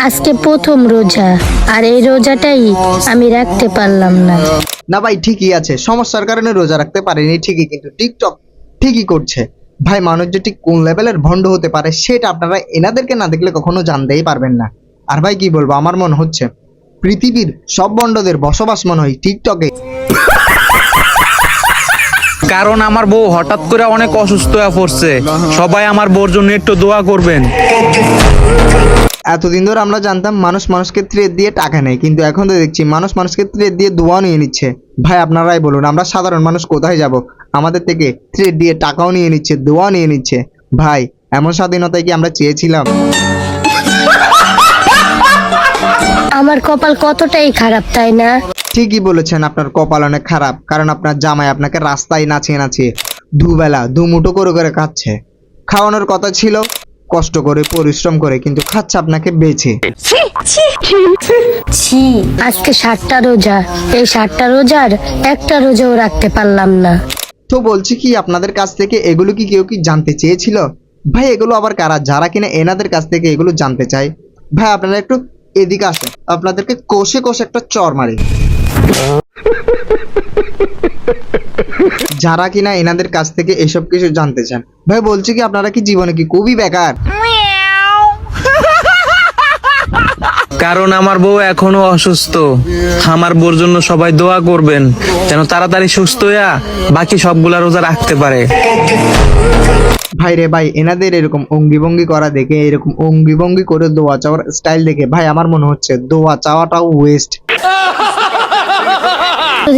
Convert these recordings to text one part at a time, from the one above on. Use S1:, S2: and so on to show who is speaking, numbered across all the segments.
S1: আজকে প্রথম রোজা, আর এই রোজাটাই আমি রাখতে পারলাম না।
S2: না ভাই ঠিকই আছে, সমস্যার কারণে রোজা রাখতে পারেনি ঠিকই, কিন্তু টিকটক ঠিকই করছে। ভাই মানুষ যে ঠিক কোন লেভেলের ভণ্ড হতে পারে সেটা আপনারা এনাদেরকে না দেখলে কখনো জানতেই পারবেন না। আর ভাই কি বলবো, আমার মনে হচ্ছে পৃথিবীর সব ভণ্ডদের বসবাস মনে হয় টিকটকে।
S3: কারণ আমার বউ হঠাৎ করে অনেক অসুস্থ হয়ে পড়ছে, সবাই আমার বউর জন্য একটু দোয়া করবেন।
S2: এতদিন ধরে আমরা জানতাম মানুষ মানুষকে থ্রেড দিয়ে টাকা নেয়, কিন্তু এখন তো দেখছি মানুষ মানুষকে থ্রেড দিয়ে দোয়া নিয়ে নিচ্ছে। ভাই আপনারাই বলুন, আমরা সাধারণ মানুষ কোথায় যাব? আমাদের থেকে থ্রেড দিয়ে টাকাও নিয়ে নিচ্ছে, দোয়া নিয়ে নিচ্ছে। ভাই এমন স্বাধীনতায় কি আমরা চেয়েছিলাম?
S1: আমার কপাল কতটাই খারাপ, তাই না?
S2: ঠিকই বলেছেন, আপনার কপাল অনেক খারাপ, কারণ আপনার জামাই আপনাকে রাস্তায় নাচিয়ে নাচিয়ে দুবেলা দুমুঠো করে করে খাচ্ছে। খাওয়ানোর কথা ছিল কষ্ট করে পরিশ্রম করে, কিন্তু খাচ্ছে আপনাকে বেছে।
S1: ছি, আজকে 7টা রোজা, এই 7টা রোজার একটা রোজাও রাখতে পারলাম না।
S2: তো বলছি কি, আপনাদের কাছ থেকে এগুলো কি কেউ কি জানতে চেয়েছিল? ভাই এগুলো আবার কারা যারা কিনা এনাদের কাছ থেকে এগুলো জানতে চায়? ভাই আপনারা একটু এদিকে আসেন, আপনাদেরকে কষে কষে একটা চর মারি। যারা কিনা এনাদের কাছ থেকে এসব কিছু জানতে চান। ভাই বলছি কি, আপনারা কি জীবনে কি খুবই বেকার?
S3: কারণ আমার বউ এখনো অসুস্থ। আমার বউর জন্য সবাই দোয়া করবেন যেন তাড়াতাড়ি সুস্থ হইয়া বাকি সবগুলা রোজা রাখতে পারে।
S2: ভাই রে ভাই, এনাদের এরকম অঙ্গি ভঙ্গি করা দেখে, এরকম অঙ্গি ভঙ্গি করে দোয়া চাওয়ার স্টাইল দেখে ভাই আমার মনে হচ্ছে দোয়া চাওয়াটাও ওয়েস্ট।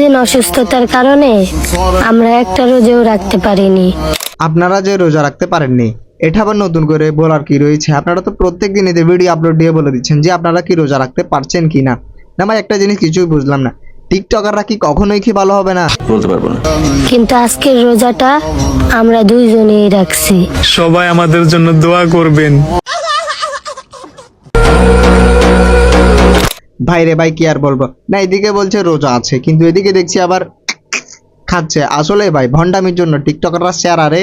S1: দিন অসুস্থতার কারণে আমরা একটা রোজাও রাখতে পারিনি।
S2: আপনারা যে রোজা রাখতে পারেননি, এটা আবার নতুন করে বলার কি রয়েছে? আপনারা তো প্রত্যেক দিন এদের ভিডিও আপলোড দিয়ে বলে দিচ্ছেন যে আপনারা কি রোজা রাখতে পারছেন কি না। না ভাই একটা জিনিস কিছুই বুঝলাম না, টিকটকাররা কি কখনোই কি ভালো হবে না?
S3: বলতে পারবো না।
S1: কিন্তু আজকের রোজাটা আমরা দুইজনেই রাখছি।
S3: সবাই আমাদের জন্য দোয়া করবেন।
S2: ভাই রে ভাই কি আর বলবো, না এদিকে বলছে রোজা আছে, কিন্তু এদিকে দেখছি আবার খাচ্ছে। আসলে ভাই ভন্ডামির জন্য টিকটকাররা শেয়ার আরে